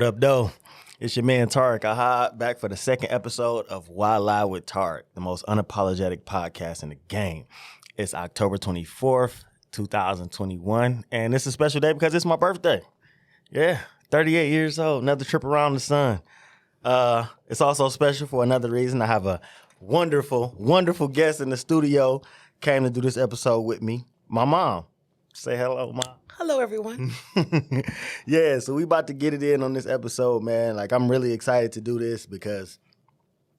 What up, though? It's your man, Tariq. Back for the second episode of Why Lie with Tariq, the most unapologetic podcast in the game. It's October 24th, 2021, and it's a special day because it's my birthday. Yeah, 38 years old, another trip around the sun. It's also special for another reason. I have a wonderful, wonderful guest in the studio. Came to do this episode with me, my mom. Say hello, Mom. Hello, everyone. Yeah, so we about to get it in on this episode, man. Like, I'm really excited to do this because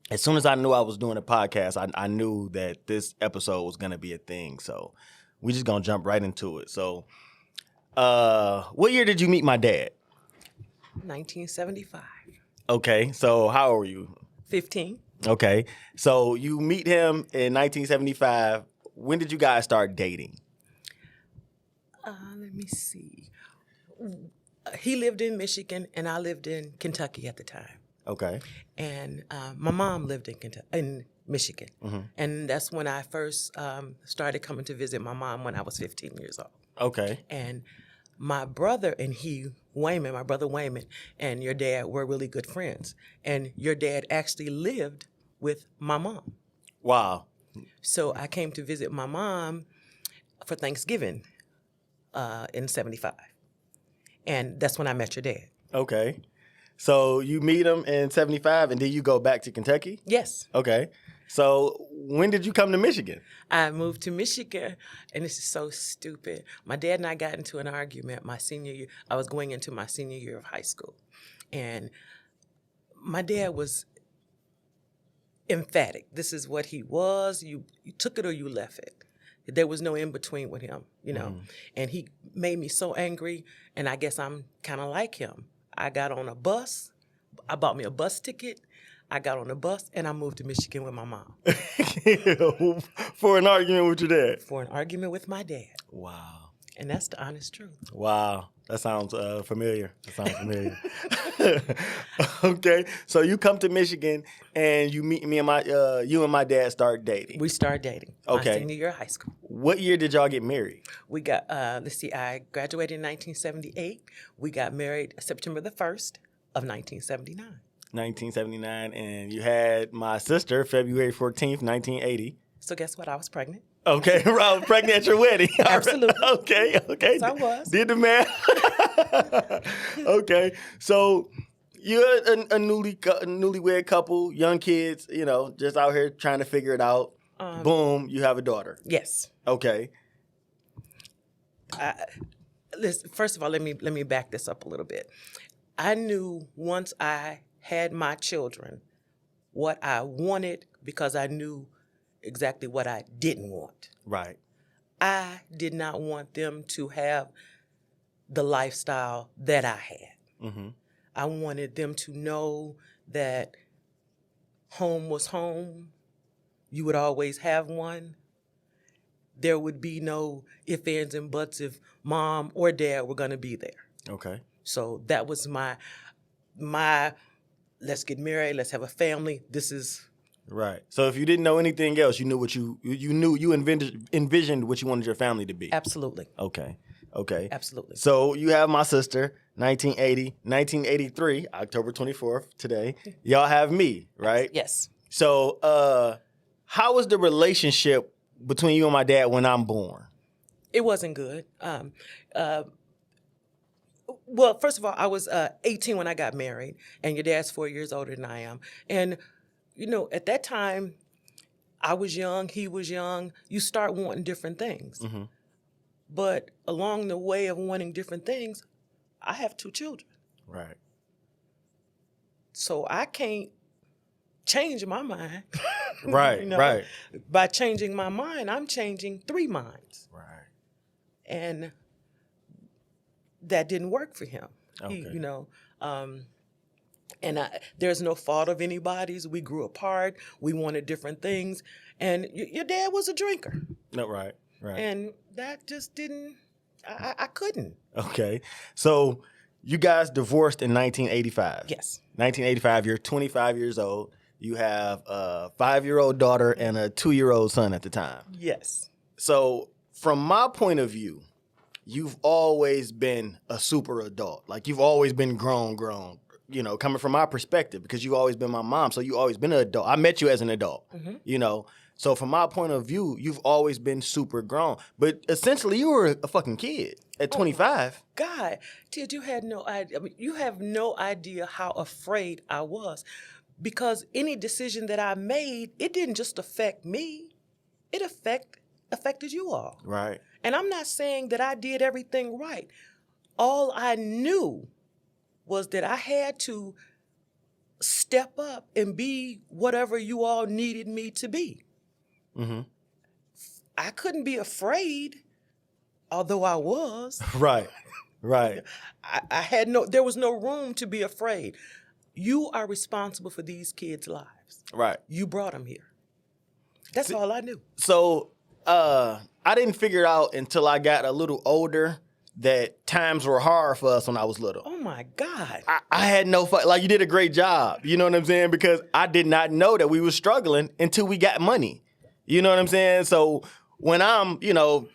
as soon as I knew I was doing a podcast, I knew that this episode was going to be a thing. So we just going to jump right into it. So what year did you meet my dad? 1975. Okay, so how old were you? 15. Okay, so you meet him in 1975. When did you guys start dating? Let me see. He lived in Michigan, and I lived in Kentucky at the time. Okay. And my mom lived in Michigan. Mm-hmm. And that's when I first started coming to visit my mom when I was 15 years old. Okay. And my brother and my brother Wayman, and your dad were really good friends. And your dad actually lived with my mom. Wow. So I came to visit my mom for Thanksgiving in 75. And that's when I met your dad. Okay. So you meet him in 75 and then you go back to Kentucky? Yes. Okay. So when did you come to Michigan? I moved to Michigan, and this is so stupid. My dad and I got into an argument my senior year. I was going into my senior year of high school. And my dad was emphatic. This is what he was. You took it or you left it. There was no in between with him, you know. And he made me so angry, and I guess I'm kind of like him. I got on a bus. I bought me a bus ticket. I got on a bus, and I moved to Michigan with my mom. For an argument with your dad? For an argument with my dad. Wow. And that's the honest truth. Wow. That sounds familiar. Okay. So you come to Michigan, and you meet you and my dad start dating. We started dating. Okay. My senior year of high school. What year did y'all get married? We got, I graduated in 1978. We got married September the 1st of 1979. 1979, and you had my sister February 14th, 1980. So guess what? I was pregnant. Okay, I was pregnant at your wedding. Absolutely. Okay. Yes, I was. Did the math. Okay, so you're a newlywed couple, young kids, you know, just out here trying to figure it out. Boom, you have a daughter. Yes. Okay. Listen, first of all, let me back this up a little bit. I knew once I had my children what I wanted because I knew exactly what I didn't want. Right. I did not want them to have the lifestyle that I had. Mm-hmm. I wanted them to know that home was home. You would always have one. There would be no ifs, ands, and buts if mom or dad were going to be there. Okay. So that was my let's get married, let's have a family. This is right. So if you didn't know anything else, you knew you envisioned what you wanted your family to be. Absolutely. Okay. Absolutely. So you have my sister, 1983, October 24th, today. Y'all have me, right? Yes. So how was the relationship between you and my dad when I'm born? It wasn't good. Well, first of all, I was 18 when I got married, and your dad's 4 years older than I am. And, you know, at that time, I was young, he was young. You start wanting different things. Mm-hmm. But along the way of wanting different things, I have 2 children. Right. So I can't change my mind. Right, you know? Right. By changing my mind, I'm changing 3 minds. Right. And that didn't work for him. Okay. There's no fault of anybody's. We grew apart. We wanted different things. And your dad was a drinker. No, right. And that just didn't, I couldn't. Okay. So you guys divorced in 1985. Yes. 1985, you're 25 years old. You have a 5-year-old daughter and a 2-year-old son at the time. Yes. So from my point of view, you've always been a super adult. Like, you've always been grown. you know, coming from my perspective, because you always been my mom, so you always been an adult. I met you as an adult, you know. So from my point of view, you've always been super grown. But essentially, you were a fucking kid at 25. God, Tid, you had no idea. I mean, you have no idea how afraid I was, because any decision that I made, it didn't just affect me. It affected you all. Right. And I'm not saying that I did everything right. All I knew was that I had to step up and be whatever you all needed me to be. I couldn't be afraid, although I was. Right. Right. There was no room to be afraid. You are responsible for these kids' lives. Right. You brought them here. That's all I knew. So I didn't figure out until I got a little older that times were hard for us when I was little. Oh my God. I had no fun. Like, you did a great job. You know what I'm saying? Because I did not know that we were struggling until we got money. You know what I'm saying? So when I'm, you know,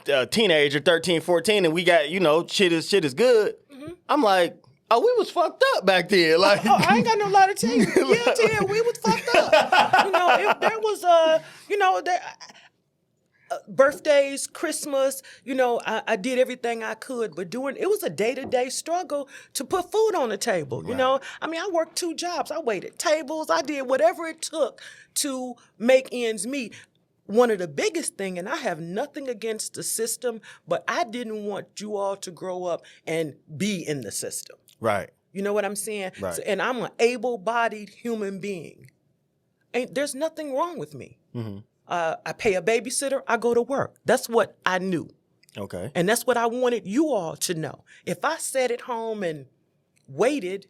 a teenager, 13, 14, and we got, you know, shit is good, I'm like, oh, we was fucked up back then. Like, I ain't got no lie to tell you. Yeah, Ted, we was fucked up. You know, there was, you know, birthdays, Christmas, you know, I did everything I could, but it was a day-to-day struggle to put food on the table, you know? I mean, I worked 2 jobs. I waited tables. I did whatever it took to make ends meet. One of the biggest thing, and I have nothing against the system, but I didn't want you all to grow up and be in the system. Right. You know what I'm saying? Right. So, and I'm an able-bodied human being. There's nothing wrong with me. I pay a babysitter, I go to work. That's what I knew. Okay. And that's what I wanted you all to know. If I sat at home and waited,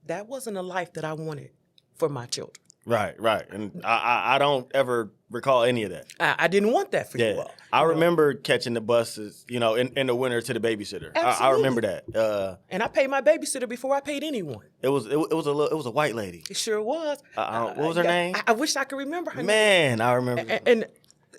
that wasn't a life that I wanted for my children. Right, right. And I don't ever recall any of that. I didn't want that for you all. I remember catching the buses, you know, in the winter to the babysitter. I remember that. And I paid my babysitter before I paid anyone. It was a white lady. It sure was. What was her name? I wish I could remember her name. Man, I remember. And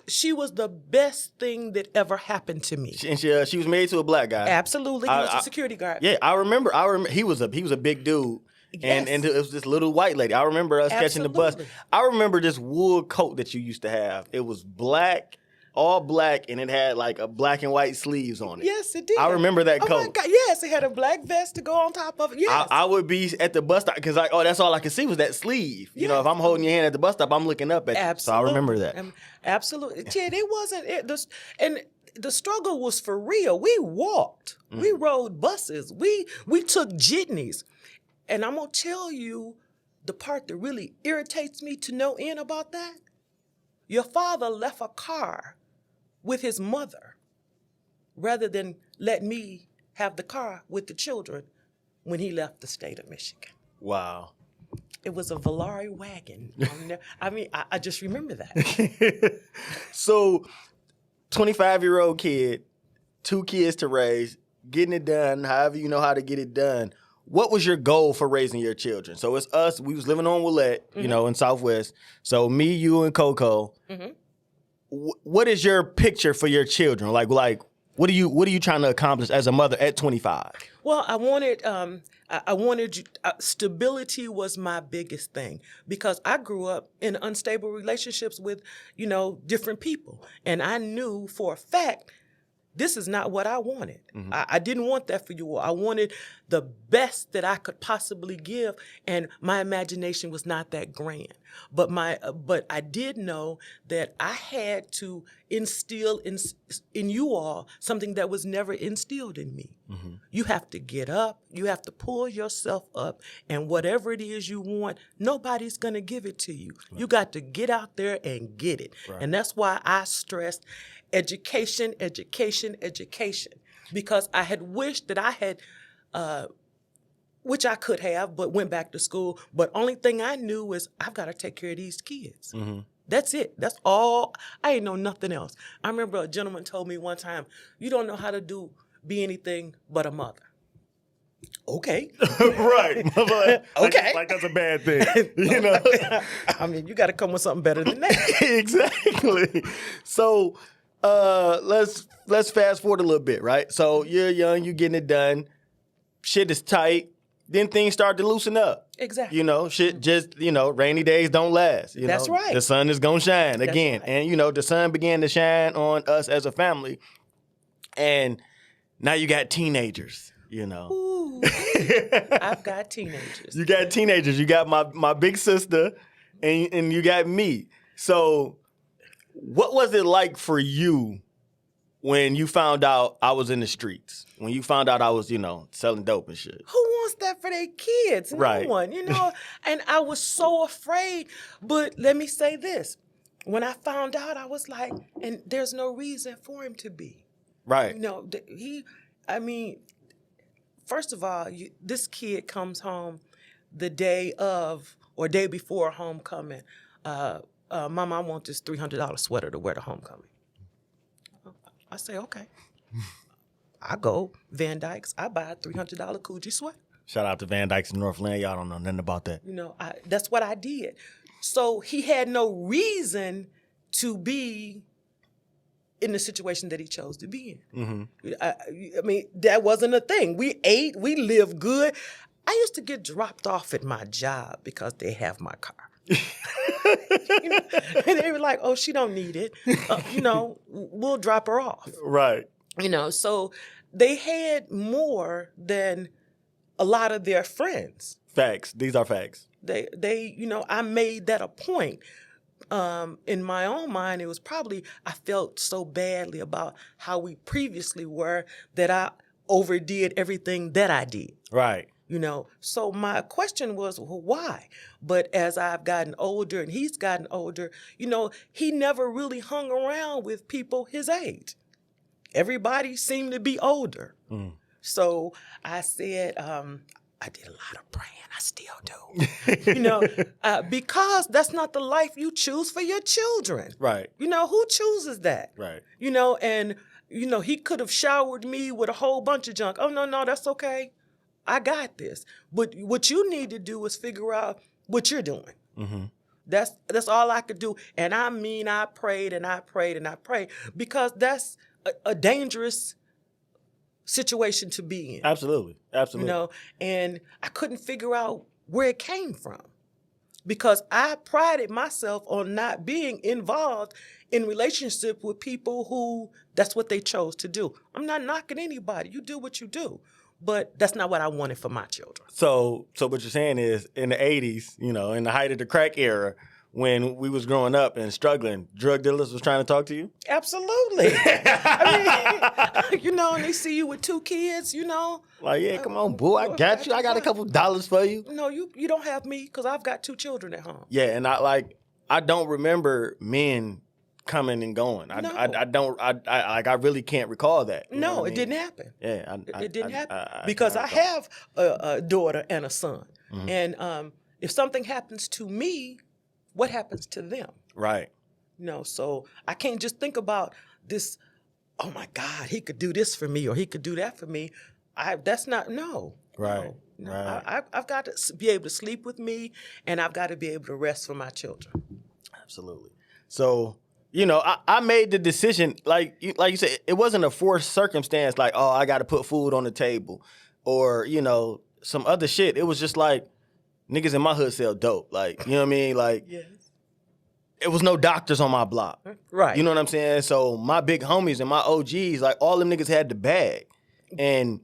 she was the best thing that ever happened to me. And she was married to a black guy. Absolutely. He was a security guard. Yeah, I remember. He was a big dude. Yes. And it was this little white lady. I remember us catching the bus. I remember this wool coat that you used to have. It was black, all black, and it had like a black and white sleeves on it. Yes, it did. I remember that coat. Oh my God, yes, it had a black vest to go on top of it. Yes. I would be at the bus stop because that's all I could see was that sleeve. You know, if I'm holding your hand at the bus stop, I'm looking up at you. So I remember that. Absolutely. Ted, it wasn't and the struggle was for real. We walked. We rode buses. We took jitneys. And I'm going to tell you the part that really irritates me to no end about that. Your father left a car with his mother rather than let me have the car with the children when he left the state of Michigan. Wow. It was a Volare wagon. I mean, I just remember that. So, 25-year-old kid, 2 kids to raise, getting it done, however you know how to get it done. What was your goal for raising your children? So it's us. We was living on Willette, you know, in Southwest. So me, you, and Coco. What is your picture for your children? Like, what are you trying to accomplish as a mother at 25? Well, I wanted stability was my biggest thing, because I grew up in unstable relationships with, you know, different people, and I knew for a fact this is not what I wanted. I didn't want that for you all. I wanted the best that I could possibly give, and my imagination was not that grand. But I did know that I had to instill in you all something that was never instilled in me. You have to get up. You have to pull yourself up, and whatever it is you want, nobody's going to give it to you. Right. You got to get out there and get it. Right. And that's why I stressed education, education, education, because I had wished that I had, which I could have, but went back to school. But only thing I knew was I've got to take care of these kids. That's it. That's all. I ain't know nothing else. I remember a gentleman told me one time, you don't know how to be anything but a mother. Okay. Right. Okay. Like that's a bad thing. You know? I mean, you got to come with something better than that. Exactly. So let's fast forward a little bit, right? So you're young, you getting it done. Shit is tight. then things start to loosen up. Exactly. You know, shit just, you know, rainy days don't last. You That's know, right. The sun is going to shine again. Right. And, you know, the sun began to shine on us as a family. And now you got teenagers, you know. Ooh, I've got teenagers. You got teenagers. You got my big sister and you got me. So what was it like for you when you found out I was in the streets? When you found out I was, you know, selling dope and shit? Who wants that for their kids? Right. No one, you know. And I was so afraid. But let me say this. When I found out, I was like, and there's no reason for him to be. Right. You know, first of all, this kid comes home the day of or day before homecoming. Mama, I want this $300 sweater to wear to homecoming. I say, okay. I go Van Dyke's. I buy a $300 Coogee sweater. Shout out to Van Dyke's in Northland. Y'all don't know nothing about that. You know, that's what I did. So he had no reason to be in the situation that he chose to be in. Mm-hmm. I mean, that wasn't a thing. We ate, we lived good. I used to get dropped off at my job because they have my car. You know, and they were like, oh, she don't need it. You know, we'll drop her off. Right. You know, so they had more than a lot of their friends. Facts. These are facts. They, you know, I made that a point. In my own mind, it was probably, I felt so badly about how we previously were that I overdid everything that I did. Right. You know, so my question was, well, why? But as I've gotten older and he's gotten older, you know, he never really hung around with people his age. Everybody seemed to be older. Mm. So I said, I did a lot of praying. I still do. You know, because that's not the life you choose for your children. Right. You know, who chooses that? Right. You know, and, you know, he could have showered me with a whole bunch of junk. Oh, no, that's okay. I got this. But what you need to do is figure out what you're doing. Mm-hmm. That's all I could do. And I mean, I prayed and I prayed and I prayed because that's a dangerous situation to be in. Absolutely. Absolutely. You know, and I couldn't figure out where it came from because I prided myself on not being involved in relationship with people who that's what they chose to do. I'm not knocking anybody. You do what you do. But that's not what I wanted for my children. So what you're saying is in the 80s, you know, in the height of the crack era, when we was growing up and struggling, drug dealers was trying to talk to you? Absolutely. I mean, you know, and they see you with 2 kids, you know. Like, yeah, come on, boo, I got you. I got a couple dollars for you. No, you don't have me because I've got 2 children at home. Yeah, and I don't remember men coming and going. I really can't recall that. No, it didn't happen. Yeah, it didn't happen because I have a daughter and a son, mm-hmm. and if something happens to me, what happens to them? Right. No, so I can't just think about this. Oh my God, he could do this for me or he could do that for me. That's not no. Right. No. Right. I've got to be able to sleep with me, and I've got to be able to rest for my children. Absolutely. So, you know, I made the decision, like you said, it wasn't a forced circumstance like, oh, I got to put food on the table or, you know, some other shit. It was just like, niggas in my hood sell dope. Like, you know what I mean? Like, yes. It was no doctors on my block. Right. You know what I'm saying? So my big homies and my OGs, like, all them niggas had the bag. And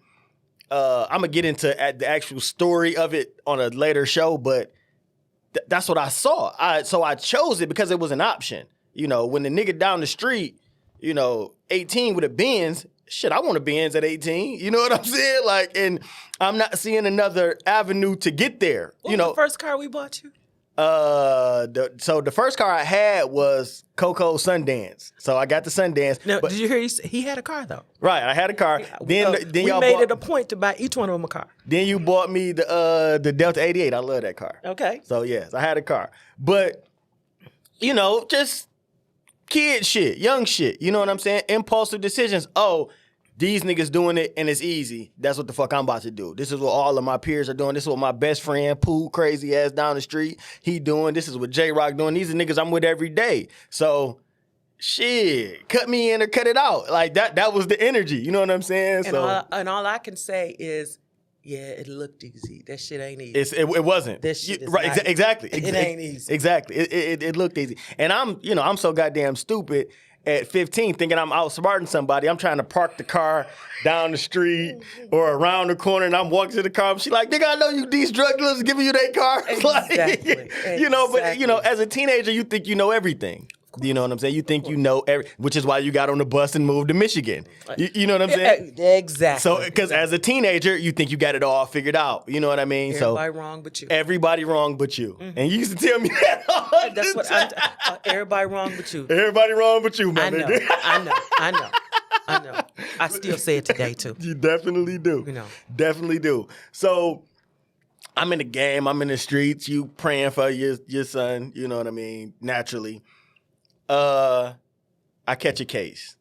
I'm going to get into the actual story of it on a later show, but that's what I saw. So I chose it because it was an option. You know, when the nigga down the street, you know, 18 with a Benz, shit, I want a Benz at 18. You know what I'm saying? Like, and I'm not seeing another avenue to get there. What was the first car we bought you? So the first car I had was Coco Sundance. So I got the Sundance. Now, did you hear he had a car though? Right, I had a car. Then we y'all made it a point to buy each one of them a car. Then you bought me the Delta 88. I love that car. Okay. So yes, I had a car. But, you know, just kid shit, young shit. You know what I'm saying? Impulsive decisions. Oh, these niggas doing it and it's easy. That's what the fuck I'm about to do. This is what all of my peers are doing. This is what my best friend, Pooh, crazy ass down the street, he doing. This is what J-Rock doing. These are niggas I'm with every day. So, shit, cut me in or cut it out. Like, that was the energy. You know what I'm saying? And all I can say is Yeah, it looked easy. That shit ain't easy. It wasn't. That shit is right, not exactly. It ain't easy. Exactly. It looked easy. And I'm so goddamn stupid at 15 thinking I'm outsmarting somebody. I'm trying to park the car down the street or around the corner and I'm walking to the car. She like, nigga, I know you these drug dealers giving you their car. Exactly. But as a teenager, you think you know everything. You know what I'm saying? You think you know which is why you got on the bus and moved to Michigan. You know what I'm saying? Exactly. So, because as a teenager, you think you got it all figured out. You know what I mean? Everybody wrong but you. Everybody wrong but you. Mm-hmm. And you used to tell me that all That's what time. everybody wrong but you. Everybody wrong but you, my nigga. I know. I still say it today, too. You definitely do. You know. Definitely do. So, I'm in the game. I'm in the streets. You praying for your son. You know what I mean? Naturally. I catch a case.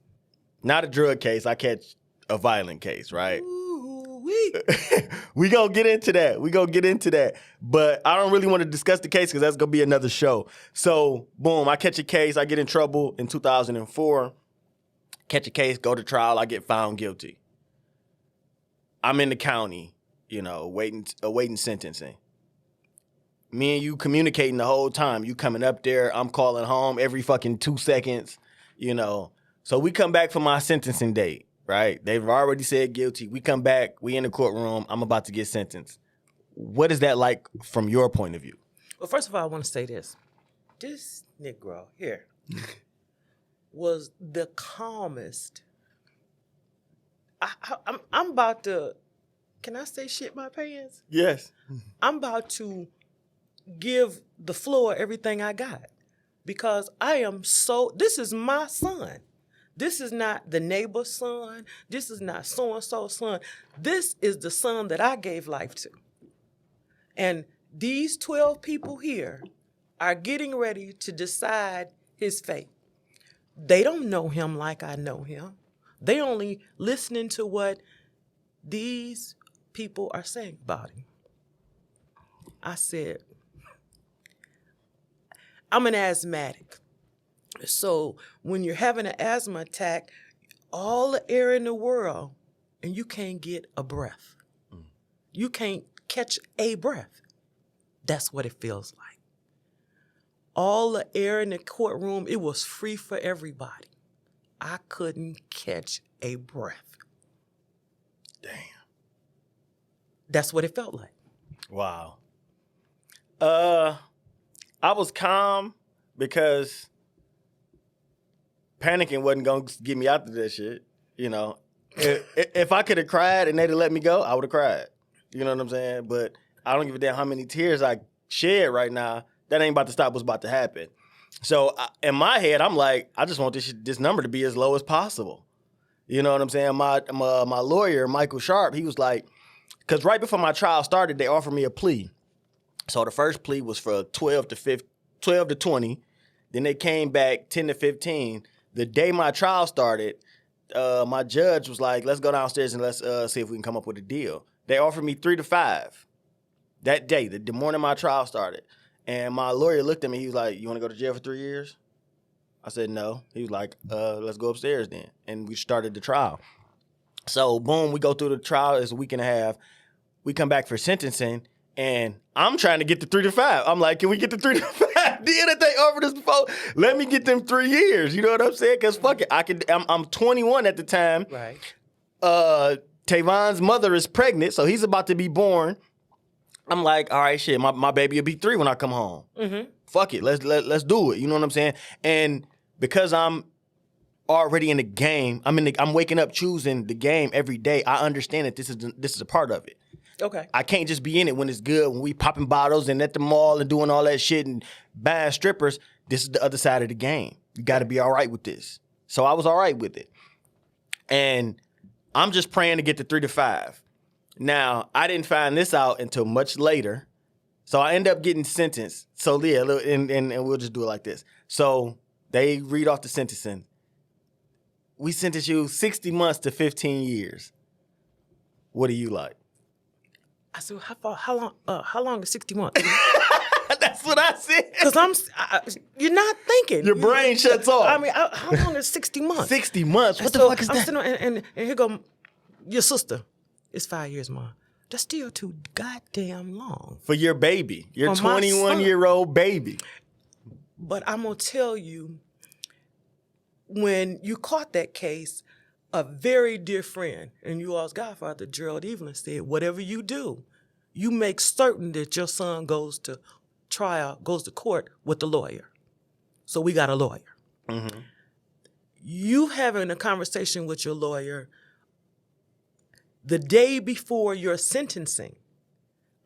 Not a drug case. I catch a violent case, right? We gonna get into that. But I don't really want to discuss the case because that's gonna be another show. So, boom, I catch a case. I get in trouble in 2004. Catch a case, go to trial. I get found guilty. I'm in the county, awaiting sentencing. Me and you communicating the whole time. You coming up there, I'm calling home every fucking 2 seconds, So we come back for my sentencing date, right? They've already said guilty. We come back, we in the courtroom, I'm about to get sentenced. What is that like from your point of view? Well, first of all, I want to say this. This Negro here was the calmest. I'm about to, can I say shit my pants? Yes. I'm about to give the floor everything I got because this is my son. This is not the neighbor's son. This is not so-and-so's son. This is the son that I gave life to. And these 12 people here are getting ready to decide his fate. They don't know him like I know him. They only listening to what these people are saying about him. I said, I'm an asthmatic. So when you're having an asthma attack, all the air in the world, and you can't get a breath. You can't catch a breath. That's what it feels like. All the air in the courtroom, it was free for everybody. I couldn't catch a breath. Damn. That's what it felt like. Wow. I was calm because panicking wasn't going to get me out of that shit, If I could have cried and they'd have let me go, I would have cried. You know what I'm saying? But I don't give a damn how many tears I shed right now. That ain't about to stop what's about to happen. So in my head, I'm like, I just want this number to be as low as possible. You know what I'm saying? My lawyer, Michael Sharp, he was like, because right before my trial started, they offered me a plea. So the first plea was for 12 to 20. Then they came back 10 to 15. The day my trial started, my judge was like, let's go downstairs and let's see if we can come up with a deal. They offered me 3 to 5 that day, the morning my trial started. And my lawyer looked at me. He was like, you want to go to jail for 3 years? I said, no. He was like, let's go upstairs then. And we started the trial. So, boom, we go through the trial. It's a week and a half. We come back for sentencing, and I'm trying to get the 3 to 5. I'm like, can we get the 3 to 5? Then if they offered us before, let me get them 3 years. You know what I'm saying? Because fuck it. I'm 21 at the time. Right. Tavon's mother is pregnant, so he's about to be born. I'm like, all right, shit, my baby will be 3 when I come home. Mm-hmm. Fuck it, let's do it. You know what I'm saying? And because I'm already in the game, I'm waking up choosing the game every day. I understand that this is a part of it. Okay. I can't just be in it when it's good, when we popping bottles and at the mall and doing all that shit and buying strippers. This is the other side of the game. You got to be all right with this. So I was all right with it. And I'm just praying to get the 3 to 5. Now, I didn't find this out until much later. So I end up getting sentenced. So yeah, and we'll just do it like this. So they read off the sentencing. We sentence you 60 months to 15 years. What do you like? I said, how long is 60 months? That's what I said. Because you're not thinking. Your brain shuts off. I mean, how long is 60 months? 60 months? What the fuck is that? And here go your sister. It's 5 years, Mom. That's still too goddamn long. For your baby, your For my 21-year-old baby. But I'm going to tell you, when you caught that case, a very dear friend and you all's godfather, Gerald Evelyn, said, whatever you do, you make certain that your son goes to trial, goes to court with the lawyer. So we got a lawyer. Mm-hmm. You having a conversation with your lawyer the day before your sentencing,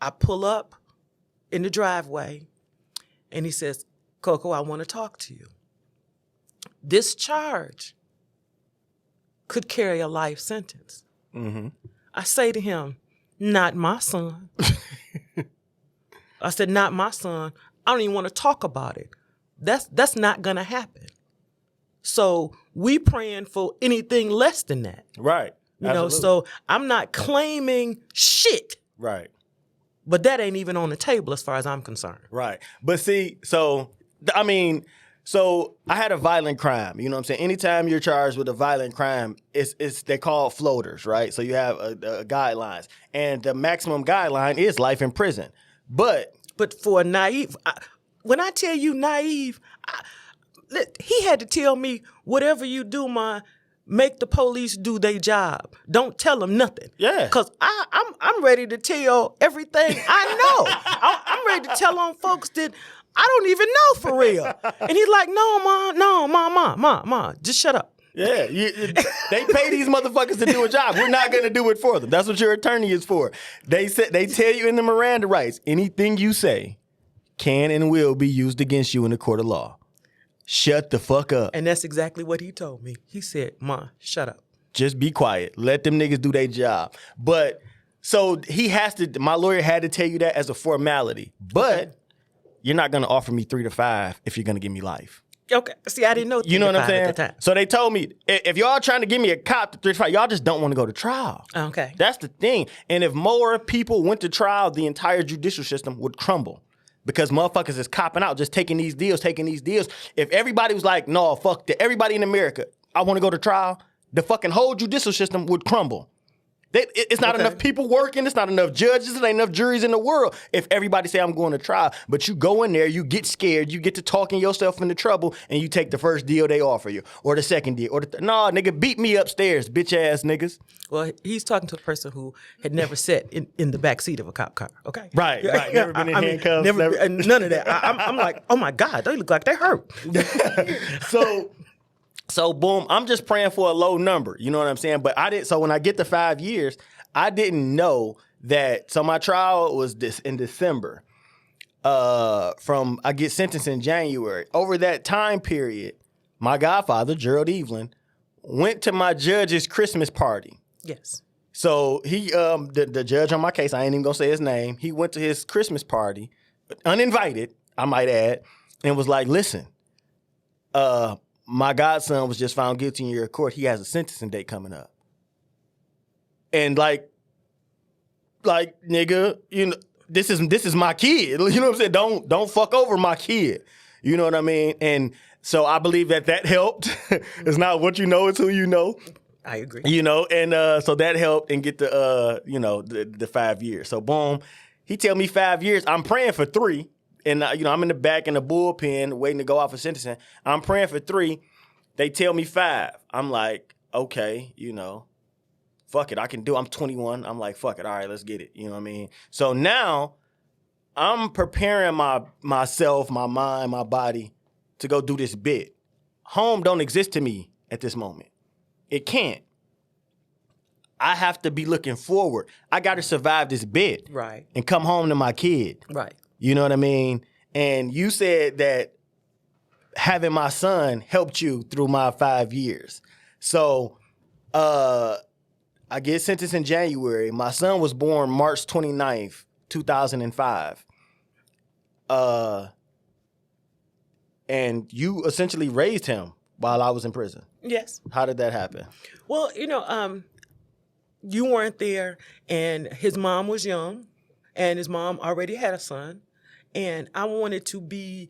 I pull up in the driveway and he says, Coco, I want to talk to you. This charge could carry a life sentence. Mm-hmm. I say to him, not my son. I said, not my son. I don't even want to talk about it. That's not going to happen. So we praying for anything less than that. Right. You know, so I'm not claiming shit. Right. But that ain't even on the table as far as I'm concerned. Right. But see, so I had a violent crime. You know what I'm saying? Anytime you're charged with a violent crime, they're called floaters, right? So you have guidelines. And the maximum guideline is life in prison. But for a naive, when I tell you naive, he had to tell me, whatever you do, make the police do their job. Don't tell them nothing. Yeah. Because I'm ready to tell everything I know. I'm ready to tell on folks that I don't even know for real. And he's like, no, ma, just shut up. Yeah, they pay these motherfuckers to do a job. We're not going to do it for them. That's what your attorney is for. They tell you in the Miranda rights, anything you say can and will be used against you in the court of law. Shut the fuck up. And that's exactly what he told me. He said, Ma, shut up. Just be quiet. Let them niggas do their job. But so my lawyer had to tell you that as a formality. But you're not going to offer me 3 to 5 if you're going to give me life. Okay. See, I didn't know. You know what I'm saying? At the time. So they told me, if y'all trying to give me a cop to 3 to 5, y'all just don't want to go to trial. Okay. That's the thing. And if more people went to trial, the entire judicial system would crumble. Because motherfuckers is copping out, just taking these deals. If everybody was like, no, fuck that, everybody in America, I want to go to trial, the fucking whole judicial system would crumble. It's not enough people working. It's not enough judges. There ain't enough juries in the world. If everybody say I'm going to trial, but you go in there, you get scared, you get to talking yourself into trouble, and you take the first deal they offer you, or the second deal, or nah, nigga, beat me upstairs, bitch ass niggas. Well, he's talking to a person who had never sat in the back seat of a cop car. Okay, right. Never been in handcuffs. None of that. I'm like, oh my God, they look like they hurt. So boom, I'm just praying for a low number. You know what I'm saying? But so when I get to 5 years, I didn't know that. So my trial was in December. I get sentenced in January. Over that time period, my godfather, Gerald Evelyn, went to my judge's Christmas party. Yes. So he, the judge on my case, I ain't even gonna say his name. He went to his Christmas party, uninvited, I might add, and was like, listen, my godson was just found guilty in your court. He has a sentencing date coming up. And like nigga, you know, this is my kid. You know what I'm saying? Don't fuck over my kid. You know what I mean? And so I believe that helped. It's not what you know, it's who you know. I agree. You know, and so that helped and get the 5 years. So boom, he tell me 5 years. I'm praying for 3. And, I'm in the back in the bullpen waiting to go out for sentencing. I'm praying for 3. They tell me 5. I'm like, okay, fuck it. I can do it. I'm 21. I'm like, fuck it. All right, let's get it. You know what I mean? So now I'm preparing myself, my mind, my body to go do this bit. Home don't exist to me at this moment. It can't. I have to be looking forward. I got to survive this bit. Right. And come home to my kid. Right. You know what I mean? And you said that having my son helped you through my 5 years. So I get sentenced in January. My son was born March 29th, 2005. And you essentially raised him while I was in prison. Yes. How did that happen? Well, you weren't there, and his mom was young, and his mom already had a son. And I wanted to be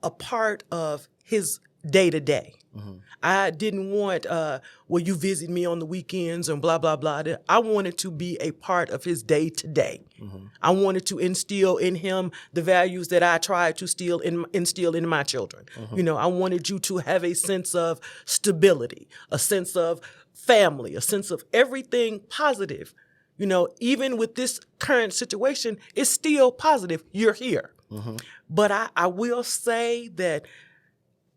a part of his day-to-day. I didn't want, well, you visit me on the weekends and blah, blah, blah. I wanted to be a part of his day to day. I wanted to instill in him the values that I tried to instill in my children. You know, I wanted you to have a sense of stability, a sense of family, a sense of everything positive. You know, even with this current situation, it's still positive. You're here. But I will say that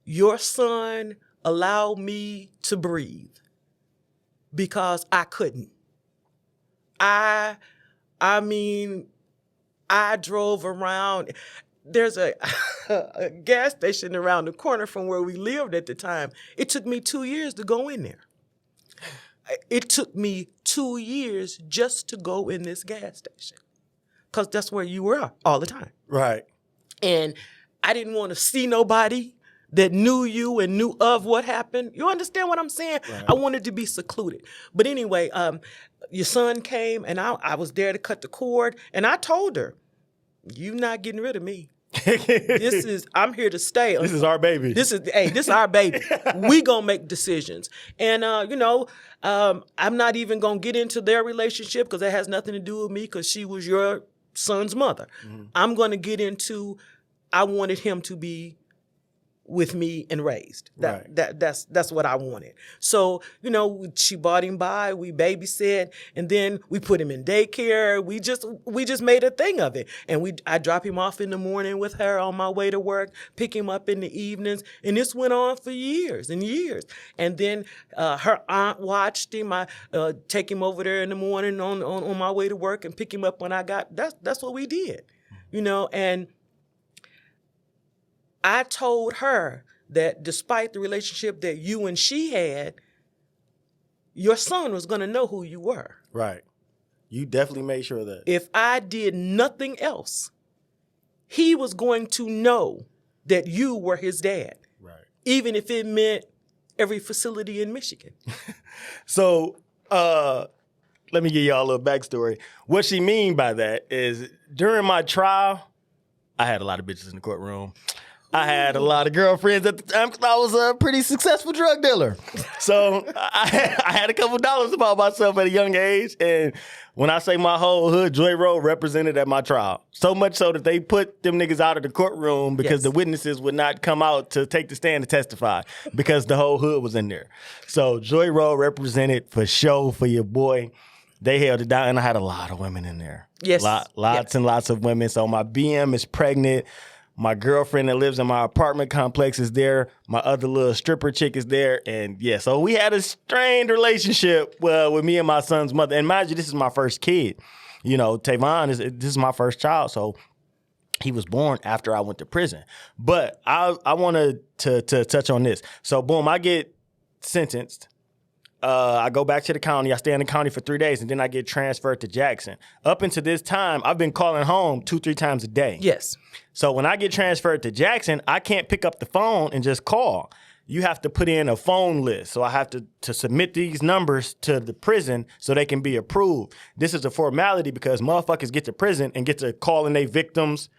your son allowed me to breathe because I couldn't. I mean, I drove around. There's a gas station around the corner from where we lived at the time. It took me 2 years to go in there. It took me 2 years just to go in this gas station because that's where you were all the time. Right. And I didn't want to see nobody that knew you and knew of what happened. You understand what I'm saying? Right. I wanted to be secluded. But anyway, your son came and I was there to cut the cord. And I told her, you not getting rid of me. I'm here to stay. This is our baby. This is our baby. We gonna make decisions. And, I'm not even gonna get into their relationship because that has nothing to do with me because she was your son's mother. I'm gonna get into, I wanted him to be with me and raised. That's what I wanted. So, she brought him by, we babysat, and then we put him in daycare. We just made a thing of it. And I drop him off in the morning with her on my way to work, pick him up in the evenings, and this went on for years and years. And then her aunt watched him. I take him over there in the morning on my way to work and pick him up when I got. That's what we did, and I told her that despite the relationship that you and she had, your son was going to know who you were. Right. You definitely made sure of that. If I did nothing else, he was going to know that you were his dad. Right. Even if it meant every facility in Michigan. So, let me give y'all a little backstory. What she mean by that is during my trial, I had a lot of bitches in the courtroom. I had a lot of girlfriends at the time because I was a pretty successful drug dealer. So I had a couple dollars about myself at a young age. And when I say my whole hood, Joy Road represented at my trial. So much so that they put them niggas out of the courtroom because the witnesses would not come out to take the stand to testify because the whole hood was in there. So Joy Road represented for sure for your boy. They held it down, and I had a lot of women in there. Yes. Lots and lots of women. So my BM is pregnant. My girlfriend that lives in my apartment complex is there. My other little stripper chick is there. And yeah, so we had a strained relationship with me and my son's mother. And mind you, this is my first kid. Tavon, this is my first child. So he was born after I went to prison. But I wanted to touch on this. So boom, I get sentenced. I go back to the county. I stay in the county for 3 days, and then I get transferred to Jackson. Up until this time, I've been calling home 2-3 times a day. Yes. So when I get transferred to Jackson, I can't pick up the phone and just call. You have to put in a phone list. So I have to submit these numbers to the prison so they can be approved. This is a formality because motherfuckers get to prison and get to calling their victims,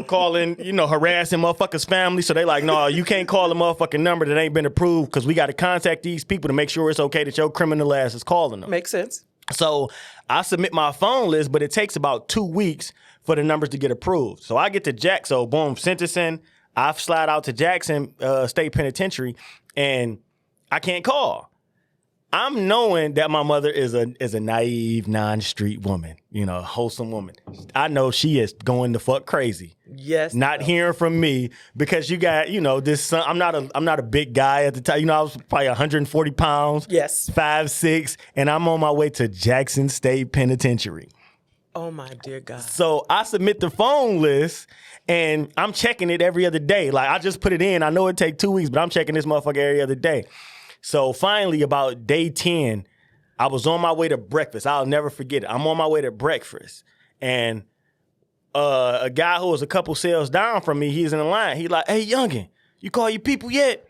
calling, harassing motherfuckers' family. So they like, no, you can't call a motherfucking number that ain't been approved because we got to contact these people to make sure it's okay that your criminal ass is calling them. Makes sense. So I submit my phone list, but it takes about 2 weeks for the numbers to get approved. So I get to Jackson, so boom, sentencing. I slide out to Jackson State Penitentiary, and I can't call. I'm knowing that my mother is a naive, non-street woman, wholesome woman. I know she is going the fuck crazy. Yes. Not hearing from me because you got, this son. I'm not a big guy at the time. I was probably 140 pounds. Yes. 5'6", and I'm on my way to Jackson State Penitentiary. Oh my dear God. So I submit the phone list and I'm checking it every other day. Like I just put it in. I know it take 2 weeks, but I'm checking this motherfucker every other day. So finally, about day 10, I was on my way to breakfast. I'll never forget it. I'm on my way to breakfast. And a guy who was a couple cells down from me, he's in the line. He like, hey, youngin', you call your people yet?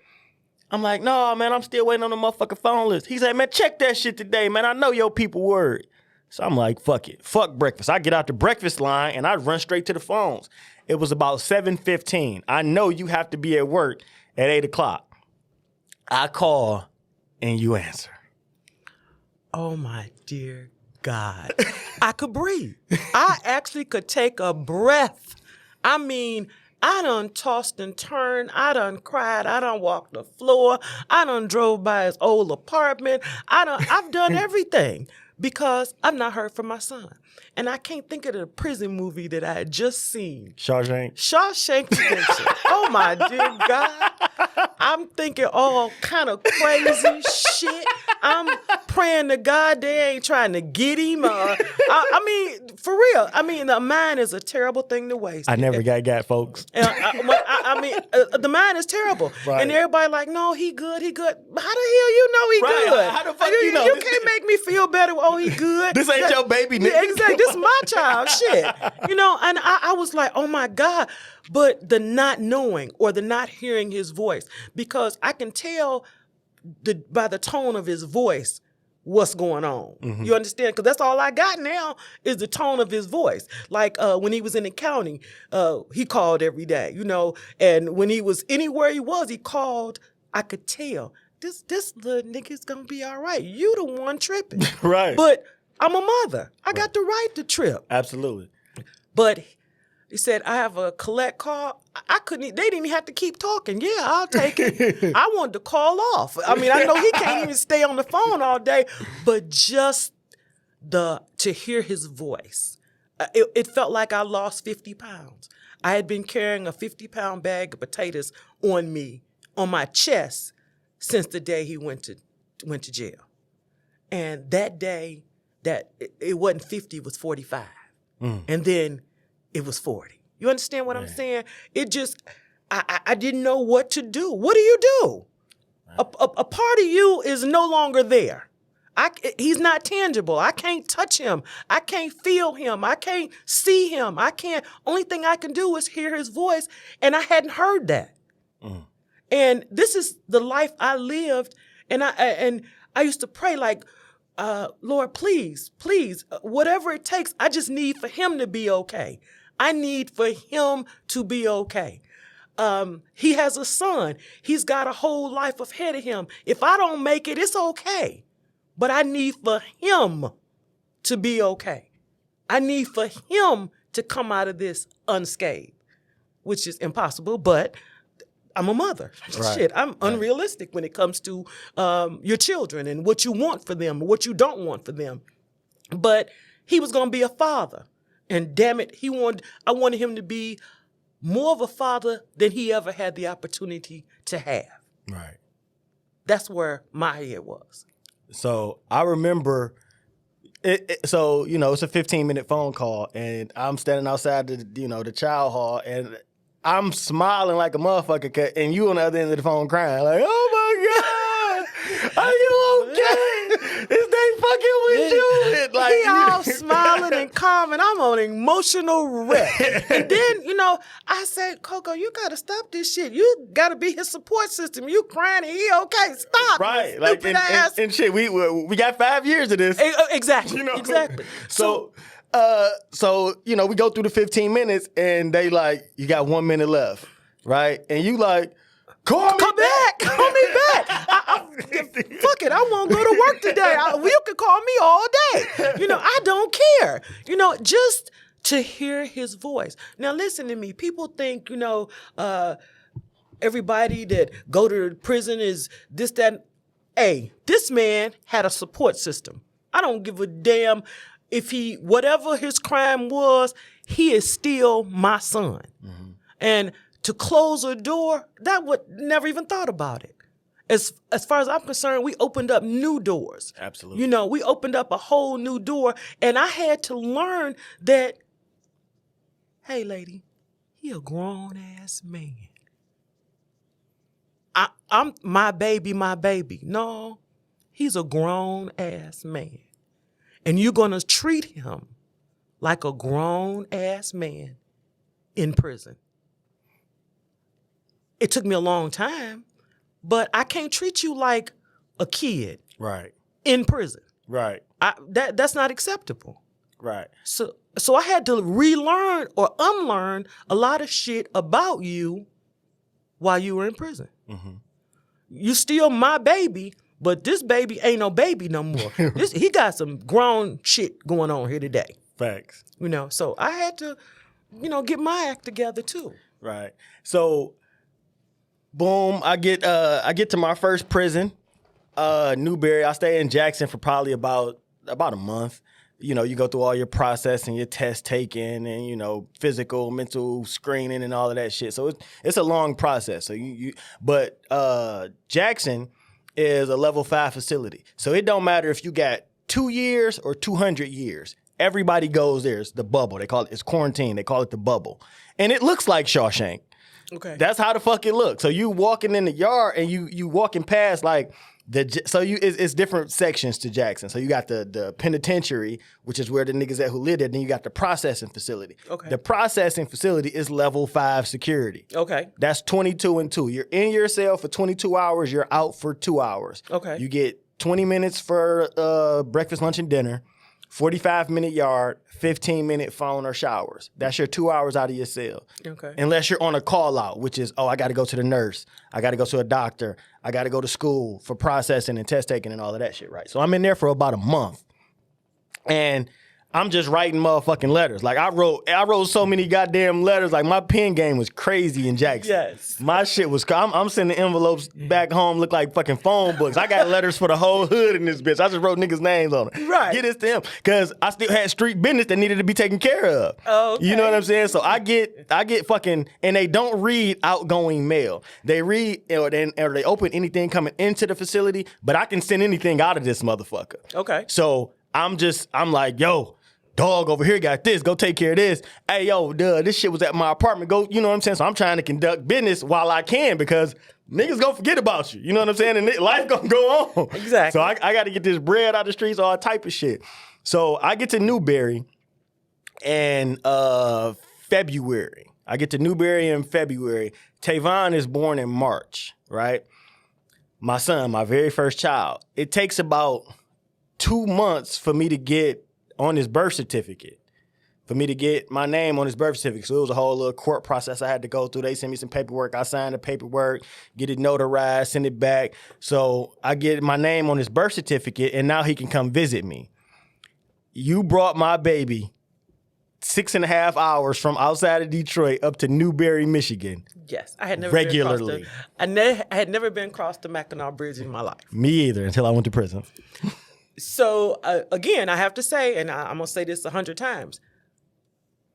I'm like, no, man, I'm still waiting on the motherfucking phone list. He said, man, check that shit today, man. I know your people worried. So I'm like, fuck it. Fuck breakfast. I get out the breakfast line and I run straight to the phones. It was about 7:15. I know you have to be at work at 8 o'clock. I call and you answer. Oh, my dear God. I could breathe. I actually could take a breath. I mean, I done tossed and turned. I done cried. I done walked the floor. I done drove by his old apartment. I've done everything because I've not heard from my son. And I can't think of the prison movie that I had just seen. Shawshank Redemption. Oh, my dear God. I'm thinking all kind of crazy shit. I'm praying to God they ain't trying to get him. I mean, for real. I mean, the mind is a terrible thing to waste. I never got folks. The mind is terrible. Right. And everybody like, no, he good. How the hell you know he right. good? How the fuck you know? You can't make me feel better. Oh, he good. This ain't your baby, nigga. Yeah, exactly. This is my child. Shit. And I was like, oh my God. But the not knowing or the not hearing his voice, because I can tell by the tone of his voice what's going on. Mm-hmm. You understand? Because that's all I got now is the tone of his voice. Like when he was in the county, he called every day, and when he was anywhere he called, I could tell this little nigga's gonna be all right. You the one tripping. Right. But I'm a mother. I got the right to trip. Absolutely. But he said, I have a collect call. They didn't even have to keep talking. Yeah, I'll take it. I wanted to call off. I mean, I know he can't even stay on the phone all day, but just to hear his voice, it felt like I lost 50 pounds. I had been carrying a 50-pound bag of potatoes on me, on my chest, since the day he went to jail. And that day, that it wasn't 50, it was 45. And then it was 40. You understand what I'm saying? It just, I didn't know what to do. What do you do? Right. A part of you is no longer there. He's not tangible. I can't touch him. I can't feel him. I can't see him. Only thing I can do is hear his voice. And I hadn't heard that. And this is the life I lived. And I used to pray like, Lord, please, whatever it takes, I just need for him to be okay. I need for him to be okay. He has a son. He's got a whole life ahead of him. If I don't make it, it's okay. But I need for him to be okay. I need for him to come out of this unscathed, which is impossible, but I'm a mother. Right. Shit, I'm unrealistic when it comes to your children and what you want for them, what you don't want for them. But he was going to be a father. And damn it, I wanted him to be more of a father than he ever had the opportunity to have. Right. That's where my head was. So I remember, it's a 15-minute phone call, and I'm standing outside the child hall, and I'm smiling like a motherfucker, and you on the other end of the phone crying like, oh my God, are you okay? Is they fucking with you? Like, he all smiling and calm, and I'm on emotional wreck. And then, I said, Coco, you got to stop this shit. You got to be his support system. You crying and he okay. Stop. Right. Like, and shit, we got 5 years of this. Exactly. Exactly. So we go through the 15 minutes, and they like, you got 1 minute left, right? And you like, Call me back. Fuck it, I won't go to work today. You can call me all day. I don't care. Just to hear his voice. Now, listen to me. People think, everybody that go to prison is this, that. Hey, this man had a support system. I don't give a damn if whatever his crime was, he is still my son. Mm-hmm. And to close a door, that would never even thought about it. As far as I'm concerned, we opened up new doors. Absolutely. We opened up a whole new door, and I had to learn that, hey, lady, he a grown-ass man. I'm my baby. No, he's a grown-ass man. And you're going to treat him like a grown-ass man in prison. It took me a long time, but I can't treat you like a kid. Right. In prison. Right. That's not acceptable. Right. So I had to relearn or unlearn a lot of shit about you while you were in prison. Mm-hmm. You still my baby, but this baby ain't no baby no more. He got some grown shit going on here today. Facts. So I had to, get my act together too. Right. So, boom, I get to my first prison, Newberry. I stay in Jackson for probably about a month. You go through all your processing, your test taking, and physical, mental screening, and all of that shit. So it's a long process. So but Jackson is a level 5 facility. So it don't matter if you got 2 years or 200 years. Everybody goes there. It's the bubble. It's quarantine. They call it the bubble, and it looks like Shawshank. Okay, that's how the fuck it looks. So you walking in the yard and you walking past like. It's different sections to Jackson. So you got the penitentiary, which is where the niggas at who live there. Then you got the processing facility. Okay. The processing facility is level 5 security. Okay. That's 22 and 2. You're in your cell for 22 hours. You're out for 2 hours. Okay. You get 20 minutes for breakfast, lunch, and dinner. 45-minute yard, 15-minute phone or showers. That's your 2 hours out of your cell. Okay. Unless you're on a call out, which is, I got to go to the nurse. I got to go to a doctor. I got to go to school for processing and test taking and all of that shit, right? So I'm in there for about a month. And I'm just writing motherfucking letters. Like I wrote so many goddamn letters. Like my pen game was crazy in Jackson. Yes. My shit was, I'm sending envelopes back home, look like fucking phone books. I got letters for the whole hood in this bitch. I just wrote niggas' names on it. Right. Get this to him. Cause I still had street business that needed to be taken care of. Oh, okay. You know what I'm saying? So I get fucking, and they don't read outgoing mail. They read, or they open anything coming into the facility, but I can send anything out of this motherfucker. Okay. So I'm like, yo, dog over here got this. Go take care of this. Hey, yo, duh, this shit was at my apartment. Go, you know what I'm saying? So I'm trying to conduct business while I can because niggas gonna forget about you. You know what I'm saying? And life gonna go on. Exactly. So I got to get this bread out the streets, all type of shit. So I get to Newberry in February. I get to Newberry in February. Tavon is born in March, right? My son, my very first child. It takes about 2 months for me to get on his birth certificate, for me to get my name on his birth certificate. So it was a whole little court process I had to go through. They sent me some paperwork. I signed the paperwork, get it notarized, send it back. So I get my name on his birth certificate, and now he can come visit me. You brought my baby 6.5 hours from outside of Detroit up to Newberry, Michigan. Yes, I had never regularly. I had never been across the Mackinac Bridge in my life. Me either, until I went to prison. So, again, I have to say, and I'm going to say this 100 times,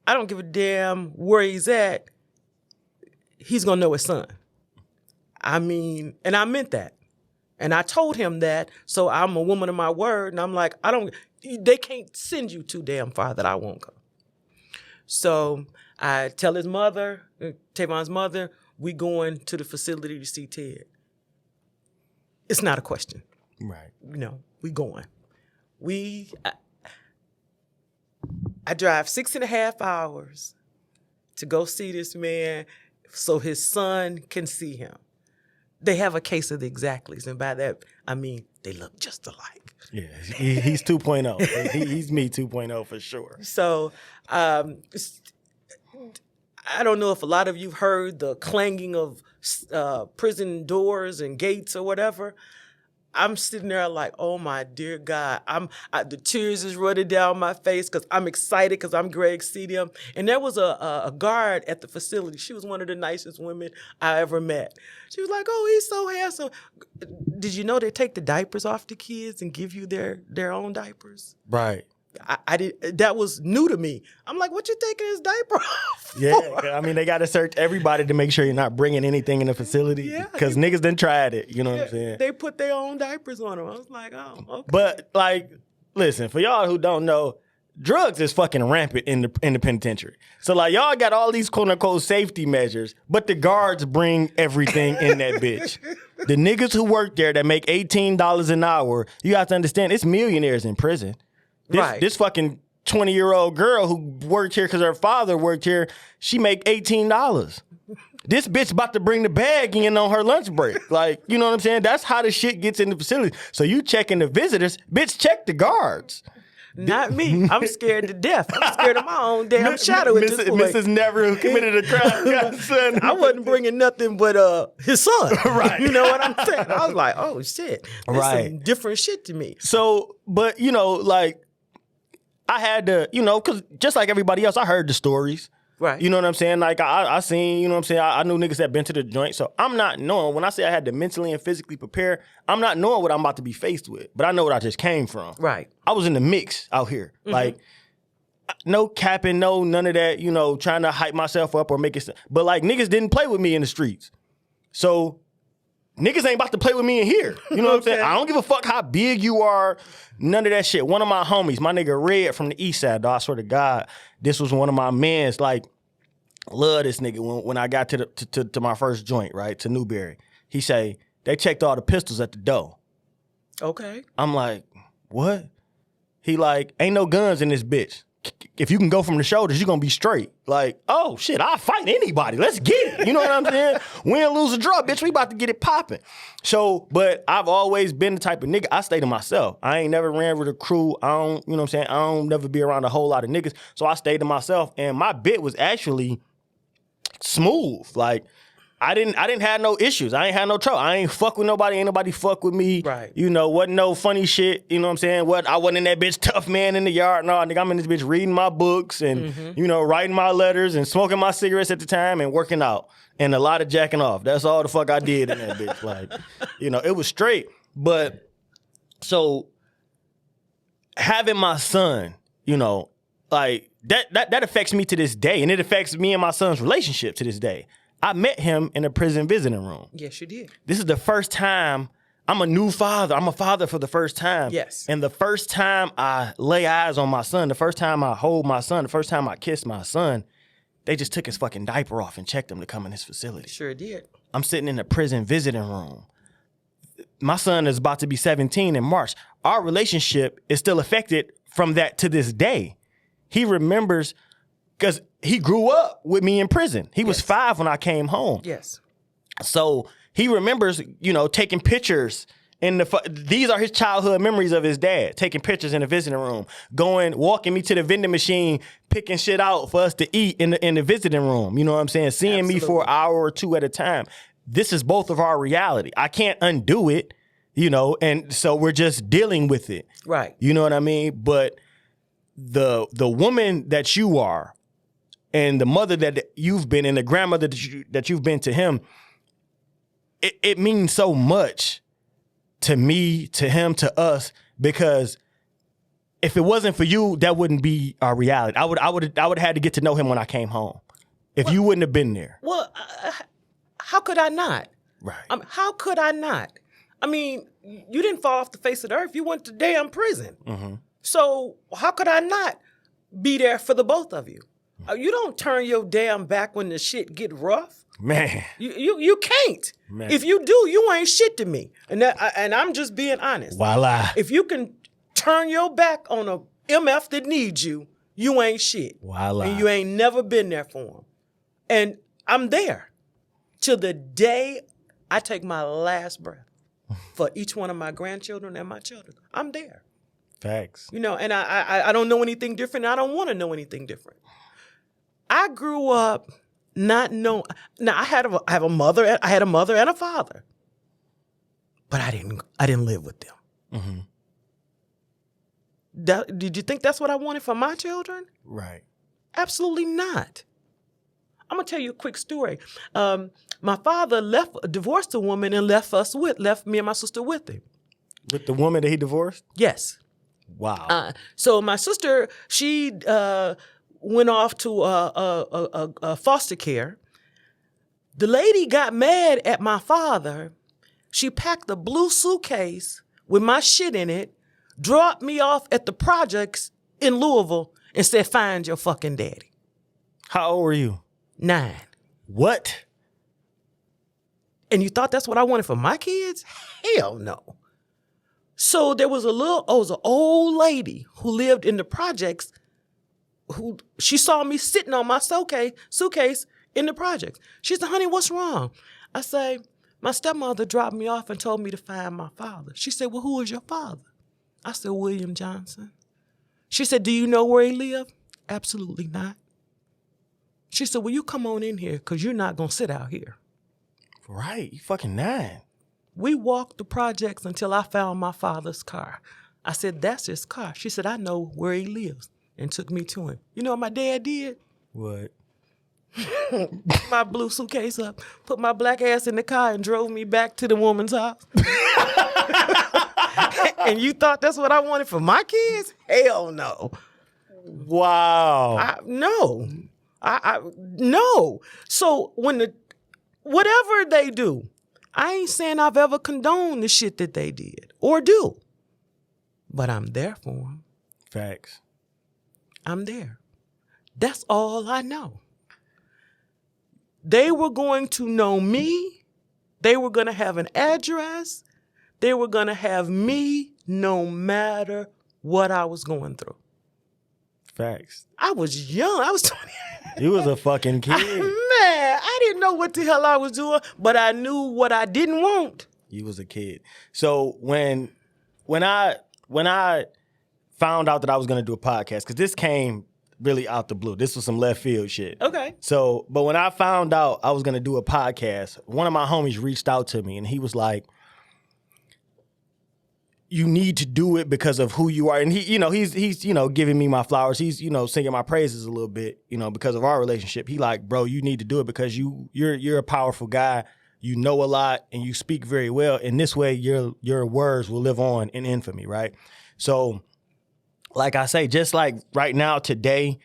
I don't give a damn where he's at. He's going to know his son. I mean, and I meant that. And I told him that, so I'm a woman of my word, and I'm like, they can't send you too damn far that I won't come. So I tell his mother, Tavon's mother, we going to the facility to see Ted. It's not a question. Right. We going. I drive 6.5 hours to go see this man so his son can see him. They have a case of the exactlies, and by that, I mean they look just alike. Yeah, he's 2.0. He's me 2.0 for sure. So I don't know if a lot of you've heard the clanging of prison doors and gates or whatever. I'm sitting there like, oh my dear God, the tears is running down my face because I'm excited because I'm Greg see them. And there was a guard at the facility. She was one of the nicest women I ever met. She was like, oh, he's so handsome. Did you know they take the diapers off the kids and give you their own diapers? Right. I did. That was new to me. I'm like, what you taking his diaper off for? Yeah, I mean, they got to search everybody to make sure you're not bringing anything in the facility because niggas done tried it. You know what I'm saying? They put their own diapers on them. I was like, oh, okay. But like, listen, for y'all who don't know, drugs is fucking rampant in the penitentiary. So like, y'all got all these quote unquote safety measures, but the guards bring everything in that bitch. The niggas who work there that make $18 an hour, you have to understand, it's millionaires in prison. This fucking 20-year-old girl who worked here because her father worked here, she make $18. This bitch about to bring the bag in on her lunch break. Like, you know what I'm saying? That's how the shit gets in the facility. So you checking the visitors, bitch, check the guards. Not me. I'm scared to death. I'm scared of my own damn shadow at this point. Mrs. Never who committed a crime. Son. I wasn't bringing nothing but his son. Right. You know what I'm saying? I was like, oh, shit. That's some different shit to me. So, but, like, I had to, because just like everybody else, I heard the stories. Right. You know what I'm saying? Like, I seen, you know what I'm saying? I knew niggas that been to the joint. So I'm not knowing, when I say I had to mentally and physically prepare, I'm not knowing what I'm about to be faced with. But I know what I just came from. Right. I was in the mix out here. Mm-hmm. Like, no capping, no none of that, trying to hype myself up or make it. But, like, niggas didn't play with me in the streets. So niggas ain't about to play with me in here. You know what I'm saying? I don't give a fuck how big you are. None of that shit. One of my homies, my nigga Red from the east side, dog, I swear to God, this was one of my mans. Like, love this nigga. When I got to my first joint, right, to Newberry, he say, they checked all the pistols at the door. Okay. I'm like, what? He like, ain't no guns in this bitch. If you can go from the shoulders, you're going to be straight. Like, oh, shit, I'll fight anybody. Let's get it. You know what I'm saying? Win, lose, or draw, bitch. We about to get it popping. So, but I've always been the type of nigga, I stay to myself. I ain't never ran with a crew. I don't, you know what I'm saying? I don't never be around a whole lot of niggas. So I stayed to myself. And my bit was actually smooth. Like, I didn't have no issues. I ain't had no trouble. I ain't fuck with nobody. Ain't nobody fuck with me. Right. Wasn't no funny shit. You know what I'm saying? I wasn't in that bitch tough man in the yard. No, nigga, I'm in this bitch reading my books and, writing my letters and smoking my cigarettes at the time and working out and a lot of jacking off. That's all the fuck I did in that bitch. Like, it was straight. But so having my son, like that affects me to this day, and it affects me and my son's relationship to this day. I met him in a prison visiting room. Yes, you did. This is the first time I'm a new father. I'm a father for the first time. Yes. And the first time I lay eyes on my son, the first time I hold my son, the first time I kiss my son, they just took his fucking diaper off and checked him to come in his facility. Sure did. I'm sitting in the prison visiting room. My son is about to be 17 in March. Our relationship is still affected from that to this day. He remembers, because he grew up with me in prison. He was 5 when I came home. Yes. So he remembers, taking pictures these are his childhood memories of his dad, taking pictures in the visiting room, walking me to the vending machine, picking shit out for us to eat in the visiting room. You know what I'm saying? Seeing Absolutely. Me for an hour or two at a time. This is both of our reality. I can't undo it, and so we're just dealing with it. Right. You know what I mean? But the woman that you are, and the mother that you've been, and the grandmother that you've been to him, it means so much to me, to him, to us, because if it wasn't for you, that wouldn't be our reality. I would have had to get to know him when I came home. If you wouldn't have been there. Well, how could I not? Right. How could I not? I mean, you didn't fall off the face of the earth. You went to damn prison. Mm-hmm. So how could I not be there for the both of you? You don't turn your damn back when the shit get rough. Man. You can't. Man. If you do, you ain't shit to me. And I'm just being honest. Voila. If you can turn your back on a MF that needs you, you ain't shit. Voila. And you ain't never been there for him. And I'm there till the day I take my last breath for each one of my grandchildren and my children. I'm there. Facts. And I don't know anything different. I don't want to know anything different. I grew up not knowing. Now I have a mother. I had a mother and a father, but I didn't live with them. Mm-hmm. Did you think that's what I wanted for my children? Right. Absolutely not. I'm gonna tell you a quick story. My father divorced a woman and left me and my sister with him. With the woman that he divorced? Yes. Wow. So my sister, she went off to a foster care. The lady got mad at my father. She packed a blue suitcase with my shit in it, dropped me off at the projects in Louisville, and said, "Find your fucking daddy." How old were you? 9. What? And you thought that's what I wanted for my kids? Hell no. So there was an old lady who lived in the projects who she saw me sitting on my suitcase in the projects. She said, "Honey, what's wrong?" I say, "My stepmother dropped me off and told me to find my father." She said, "Well, who is your father?" I said, "William Johnson." She said, do you know where he lived? Absolutely not. She said, well, you come on in here because you're not going to sit out here. Right. You fucking 9. We walked the projects until I found my father's car. I said, that's his car. She said, I know where he lives, and took me to him. You know what my dad did? What? My blue suitcase up, put my black ass in the car, and drove me back to the woman's house. And you thought that's what I wanted for my kids? Hell no. Wow. No. No. So whatever they do, I ain't saying I've ever condoned the shit that they did or do, but I'm there for them. Facts. I'm there. That's all I know. They were going to know me. They were going to have an address. They were going to have me no matter what I was going through. Facts. I was young. I was 20. You was a fucking kid. Man, I didn't know what the hell I was doing, but I knew what I didn't want. You was a kid. So when I found out that I was going to do a podcast, because this came really out the blue. This was some left field shit. Okay. So, but when I found out I was going to do a podcast, one of my homies reached out to me and he was like, you need to do it because of who you are. And he's giving me my flowers. He's, singing my praises a little bit, because of our relationship. He like, bro, you need to do it because you're a powerful guy. You know a lot and you speak very well. And this way your words will live on in infamy, right? So like I say, just like right now, today,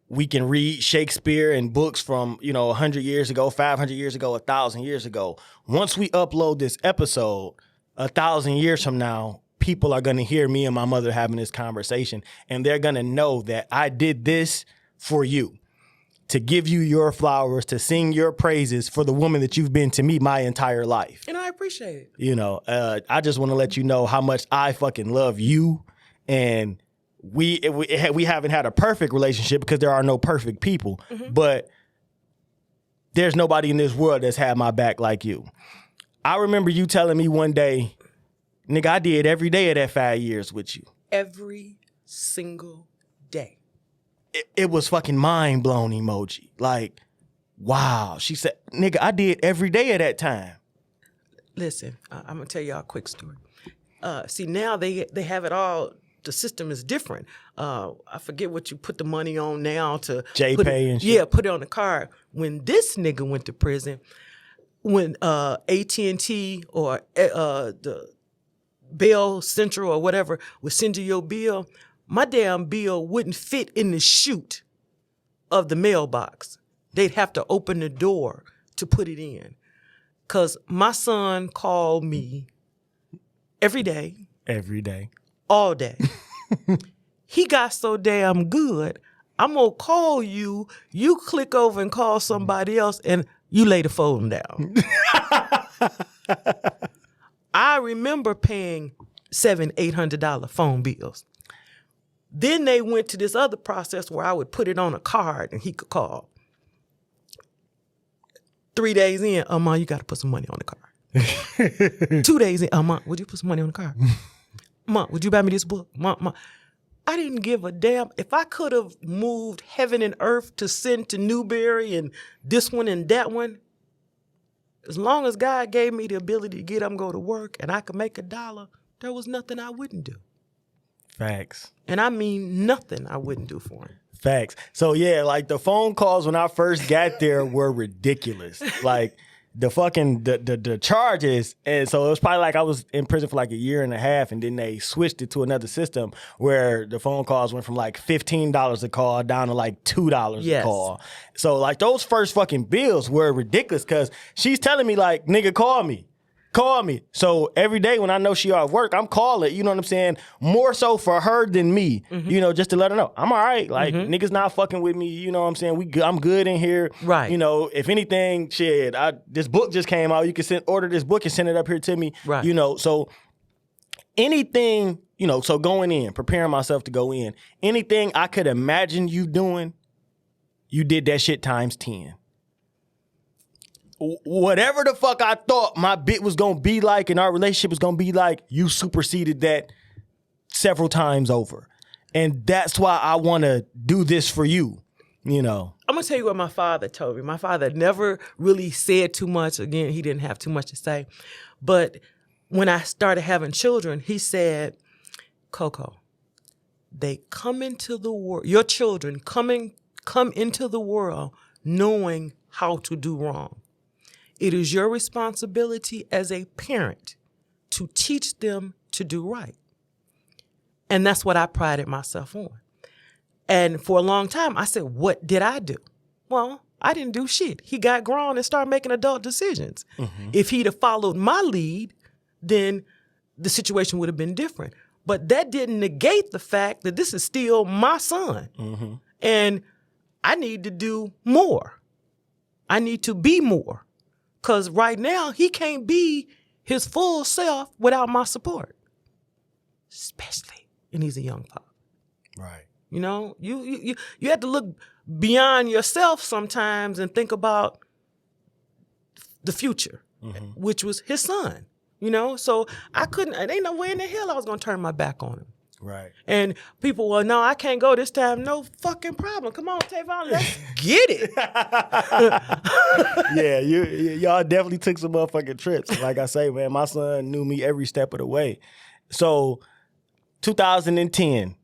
we can read Shakespeare and books from, 100 years ago, 500 years ago, 1,000 years ago. Once we upload this episode, 1,000 years from now, people are going to hear me and my mother having this conversation, and they're going to know that I did this for you, to give you your flowers, to sing your praises for the woman that you've been to me my entire life. And I appreciate it. I just want to let you know how much I fucking love you, and we haven't had a perfect relationship because there are no perfect people, but there's nobody in this world that's had my back like you. I remember you telling me one day, nigga, I did every day of that 5 years with you. Every single day. It was fucking mind blown emoji. Like, wow. She said, nigga, I did every day of that time. Listen, I'm going to tell y'all a quick story. See, now they have it all. The system is different. I forget what you put the money on now to JPay and shit. Yeah, put it on the card. When this nigga went to prison, when AT&T or the Bell Central or whatever would send you your bill, my damn bill wouldn't fit in the chute of the mailbox. They'd have to open the door to put it in. Because my son called me every day. Every day. All day. He got so damn good, I'm going to call you, you click over and call somebody else, and you lay the phone down. I remember paying $700-800 phone bills. Then they went to this other process where I would put it on a card and he could call. 3 days in, Mom, you got to put some money on the card. 2 days in, Mom, would you put some money on the card? Mom, would you buy me this book? Mom, I didn't give a damn. If I could have moved heaven and earth to send to Newberry and this one and that one, as long as God gave me the ability to get up and go to work and I could make $1, there was nothing I wouldn't do. Facts. And I mean nothing I wouldn't do for him. Facts. So yeah, like the phone calls when I first got there were ridiculous. Like the fucking the charges, and so it was probably like I was in prison for like 1.5 years, and then they switched it to another system where the phone calls went from like $15 a call down to like $2 a call. So like those first fucking bills were ridiculous because she's telling me like, nigga, call me. So every day when I know she at work, I'm calling, you know what I'm saying? More so for her than me, just to let her know I'm all right. Like niggas not fucking with me, you know what I'm saying? I'm good in here. Right. If anything, shit, this book just came out. You can order this book and send it up here to me. Right. So anything, so going in, preparing myself to go in, anything I could imagine you doing, you did that shit times 10. Whatever the fuck I thought my bit was going to be like and our relationship was going to be like, you superseded that several times over. And that's why I want to do this for you, you know. I'm going to tell you what my father told me. My father never really said too much. Again, he didn't have too much to say. But when I started having children, he said, Coco, they come into the world, your children come into the world knowing how to do wrong. It is your responsibility as a parent to teach them to do right. And that's what I prided myself on. And for a long time, I said, what did I do? Well, I didn't do shit. He got grown and started making adult decisions. Mm-hmm. If he'd have followed my lead, then the situation would have been different. But that didn't negate the fact that this is still my son. Mm-hmm. And I need to do more. I need to be more. Because right now, he can't be his full self without my support. Especially, and he's a young pop. Right. You know, you have to look beyond yourself sometimes and think about the future, mm-hmm. which was his son. You know, so it ain't no way in the hell I was going to turn my back on him. Right. And people, well, no, I can't go this time. No fucking problem. Come on, Tavon, let's get it. Yeah, y'all definitely took some motherfucking trips. Like I say, man, my son knew me every step of the way. So, 2010,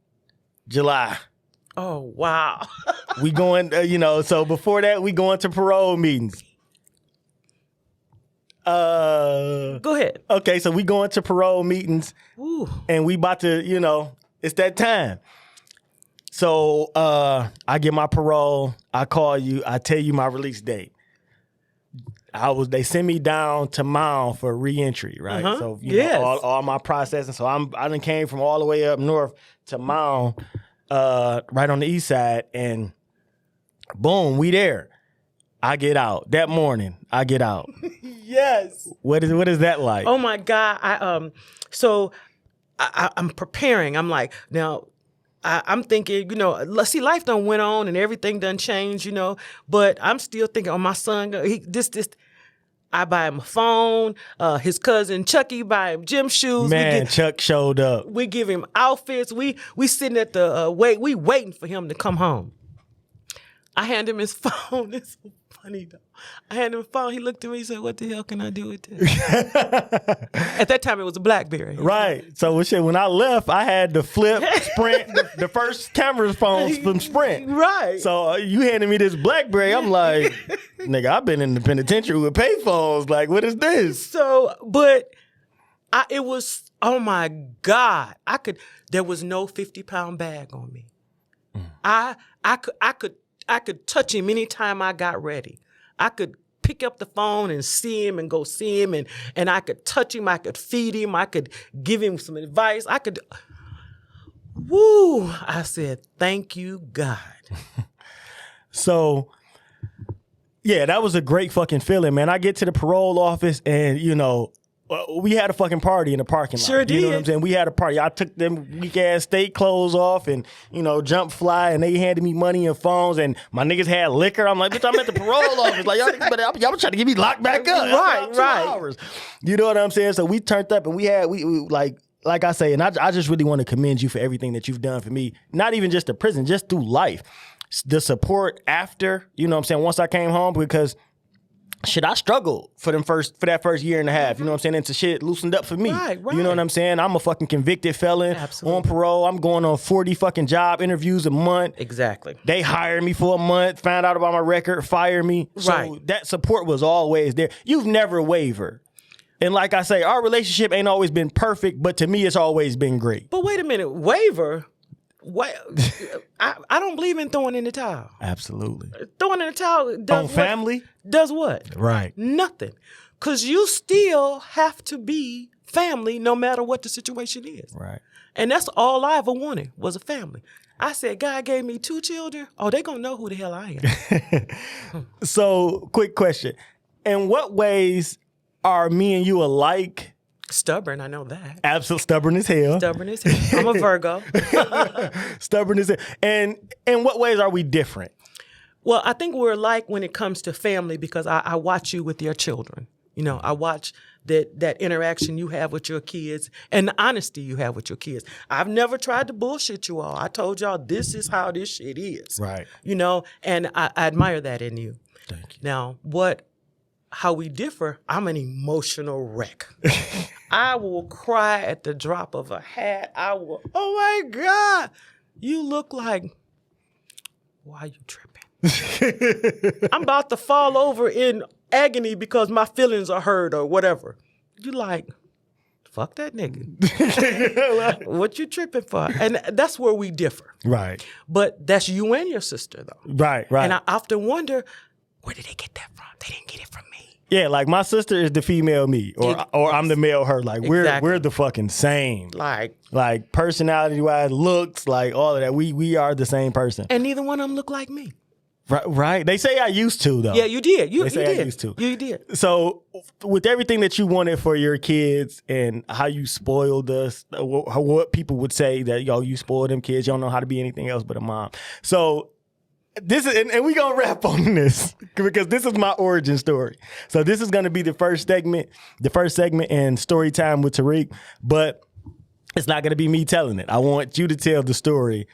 July. Oh, wow. We going, so before that, we going to parole meetings. Go ahead. Okay, so we going to parole meetings. Ooh. And we about to, it's that time. So I get my parole. I call you. I tell you my release date. They send me down to Mound for reentry, right? Uh-huh. So yes. all my processing. So I done came from all the way up north to Mound, right on the east side, and boom, we there. I get out that morning. I get out. Yes. What is that like? Oh my God! I'm preparing. I'm like, now I'm thinking, see, life done went on and everything done changed, but I'm still thinking, oh, my son, I buy him a phone. His cousin Chucky buy him gym shoes. Man, Chuck showed up. We give him outfits. We sitting at the we waiting for him to come home. I hand him his phone. It's so funny though. I hand him a phone. He looked at me. He said, "What the hell can I do with this?" At that time, it was a BlackBerry. Right. So when I left, I had the flip Sprint, the first camera phones from Sprint. Right. So you handed me this BlackBerry. I'm like, nigga, I've been in the penitentiary with payphones. Like, what is this? So, but it was, oh my God, there was no 50-pound bag on me. I could touch him anytime I got ready. I could pick up the phone and see him and go see him, and I could touch him. I could feed him. I could give him some advice. I said, thank you, God. So, yeah, that was a great fucking feeling, man. I get to the parole office and, we had a fucking party in the parking lot. Sure did. You know what I'm saying? We had a party. I took them weak-ass state clothes off and, jump fly, and they handed me money and phones, and my niggas had liquor. I'm like, bitch, I'm at the parole office. Like, y'all trying to get me locked back up. Right. 2 hours. You know what I'm saying? So we turned up, and we like I say, and I just really want to commend you for everything that you've done for me. Not even just the prison, just through life. The support after, once I came home, because shit, I struggled for that first year and a half. You know what I'm saying? Until shit loosened up for me. Right. You know what I'm saying? I'm a fucking convicted felon. Absolutely. On parole. I'm going on 40 fucking job interviews a month. Exactly. They hired me for a month, found out about my record, fired me. Right. So that support was always there. You've never wavered. And like I say, our relationship ain't always been perfect, but to me, it's always been great. But wait a minute, waver? I don't believe in throwing in the towel. Absolutely. Throwing in the towel does on family? Does what? Right. Nothing. Because you still have to be family no matter what the situation is. Right. And that's all I ever wanted was a family. I said, God gave me 2 children. Oh, they going to know who the hell I am. So, quick question. In what ways are me and you alike? Stubborn, I know that. Absolutely stubborn as hell. Stubborn as hell. I'm a Virgo. Stubborn as hell. And in what ways are we different? Well, I think we're alike when it comes to family because I watch you with your children. I watch that interaction you have with your kids and the honesty you have with your kids. I've never tried to bullshit you all. I told y'all this is how this shit is. Right. You know, and I admire that in you. Thank you. Now, how we differ, I'm an emotional wreck. I will cry at the drop of a hat. Oh my God, you look like, why are you tripping? I'm about to fall over in agony because my feelings are hurt or whatever. You like, fuck that nigga. What you tripping for? And that's where we differ. Right. But that's you and your sister, though. Right. And I often wonder, where did they get that from? They didn't get it from me. Yeah, like my sister is the female me, or I'm the male her. Like we're the fucking same. Like personality wise, looks, like all of that. We are the same person. And neither one of them look like me. Right. They say I used to though. Yeah, you did. You say did. I used to. You did. So with everything that you wanted for your kids and how you spoiled us, what people would say that you spoiled them kids. You don't know how to be anything else but a mom. So. This is, and we gonna wrap on this because this is my origin story. So this is gonna be the first segment in story time with Tariq, but it's not gonna be me telling it. I want you to tell the story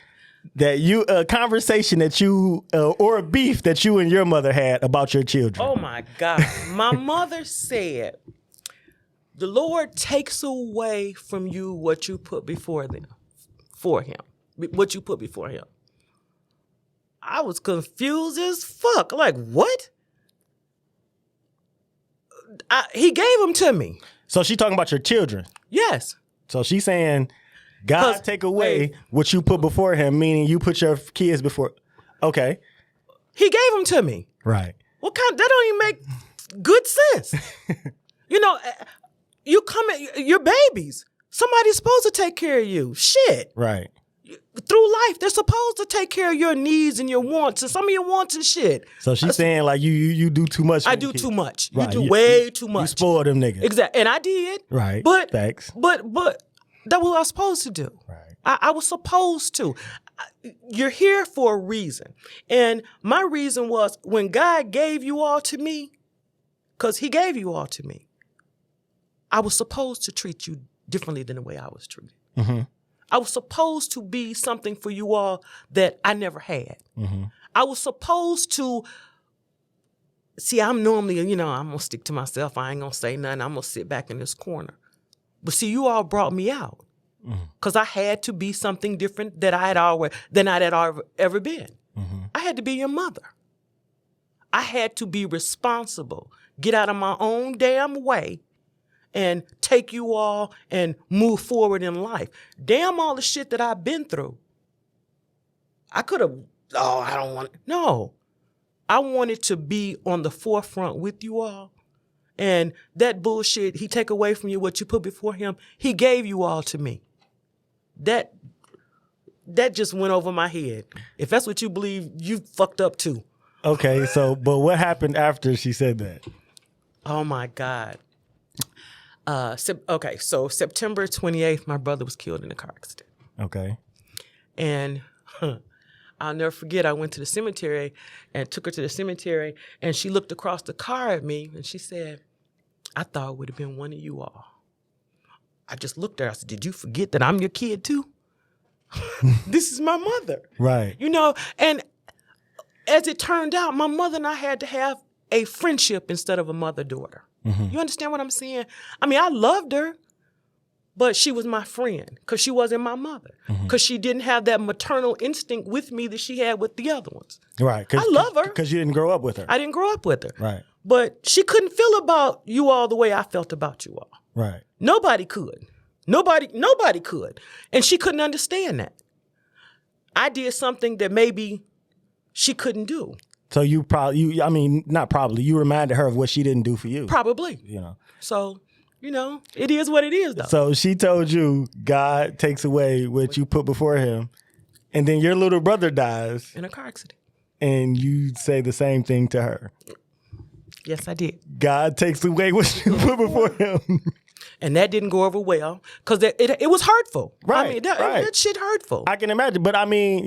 that a conversation that you or a beef that you and your mother had about your children. Oh my God, my mother said, "The Lord takes away from you what you put before him, what you put before him." I was confused as fuck. Like, what? He gave them to me. So she talking about your children? Yes. So she's saying, God take away what you put before him, meaning you put your kids before. Okay. He gave them to me. Right. What kind? That don't even make good sense. You know, you come at your babies. Somebody's supposed to take care of you. Shit. Right. Through life, they're supposed to take care of your needs and your wants and some of your wants and shit. So she's saying like you do too much. I do too much. Right. You do way too much. You spoil them niggas. Exactly, and I did. Right. But thanks. But that's what I was supposed to do. Right. I was supposed to. You're here for a reason, and my reason was when God gave you all to me, because He gave you all to me. I was supposed to treat you differently than the way I was treated. Mm-hmm. I was supposed to be something for you all that I never had. Mm-hmm. I was supposed to, see, I'm normally, I'm going to stick to myself. I ain't going to say nothing. I'm going to sit back in this corner. But see, you all brought me out because I had to be something different than I had ever been. Mm-hmm. I had to be your mother. I had to be responsible, get out of my own damn way and take you all and move forward in life. Damn all the shit that I've been through. I could have, I don't want it. No. I wanted to be on the forefront with you all. And that bullshit, He take away from you what you put before Him. He gave you all to me. That just went over my head. If that's what you believe, you fucked up too. Okay, but what happened after she said that? Oh my God. So September 28th, my brother was killed in a car accident. Okay. And I'll never forget, I went to the cemetery and took her to the cemetery, and she looked across the car at me, and she said, "I thought it would have been one of you all." I just looked at her. I said, "Did you forget that I'm your kid too?" This is my mother. Right. And as it turned out, my mother and I had to have a friendship instead of a mother-daughter. Mm-hmm. You understand what I'm saying? I mean, I loved her, but she was my friend because she wasn't my mother. Because she didn't have that maternal instinct with me that she had with the other ones. Right. I love her. Because you didn't grow up with her. I didn't grow up with her. Right. But she couldn't feel about you all the way I felt about you all. Right. Nobody could. Nobody could. And she couldn't understand that. I did something that maybe she couldn't do. So you reminded her of what she didn't do for you. Probably. So, it is what it is, though. So she told you God takes away what you put before Him, and then your little brother dies. In a car accident. And you say the same thing to her. Yes, I did. God takes away what you put before Him. And that didn't go over well because it was hurtful. Right. I mean, that shit hurtful. I can imagine. But I mean,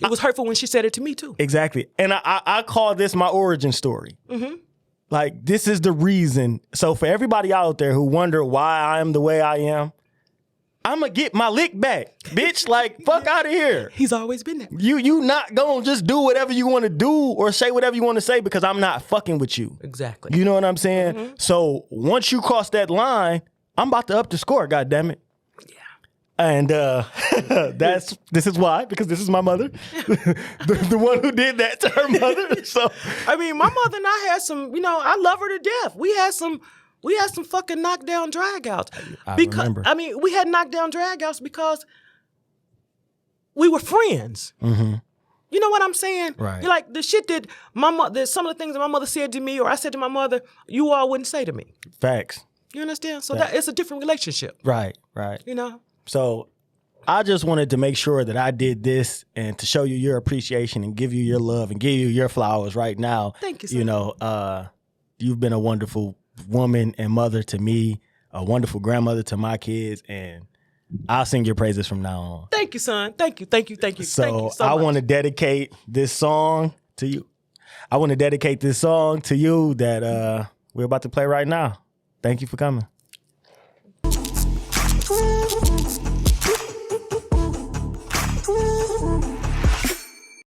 it was hurtful when she said it to me, too. Exactly. And I call this my origin story. Mm-hmm. Like, this is the reason. So for everybody out there who wonder why I am the way I am, I'm going to get my lick back, bitch. Like, fuck out of here. He's always been there. You not going to just do whatever you want to do or say whatever you want to say because I'm not fucking with you. Exactly. You know what I'm saying? So once you cross that line, I'm about to up the score, goddammit. And this is why, because this is my mother, the one who did that to her mother. So I mean, my mother and I had some, I love her to death. We had some fucking knockdown dragouts. I remember. I mean, we had knockdown dragouts because we were friends. Mm-hmm. You know what I'm saying? Right. You're like the shit that my mother, some of the things that my mother said to me or I said to my mother, you all wouldn't say to me. Facts. You understand? So that it's a different relationship. Right. So I just wanted to make sure that I did this and to show you your appreciation and give you your love and give you your flowers right now. Thank you, sir. You've been a wonderful woman and mother to me, a wonderful grandmother to my kids, and I'll sing your praises from now on. Thank you, son. Thank you. So, thank you so I much. want to dedicate this song to you. I want to dedicate this song to you that we're about to play right now. Thank you for coming.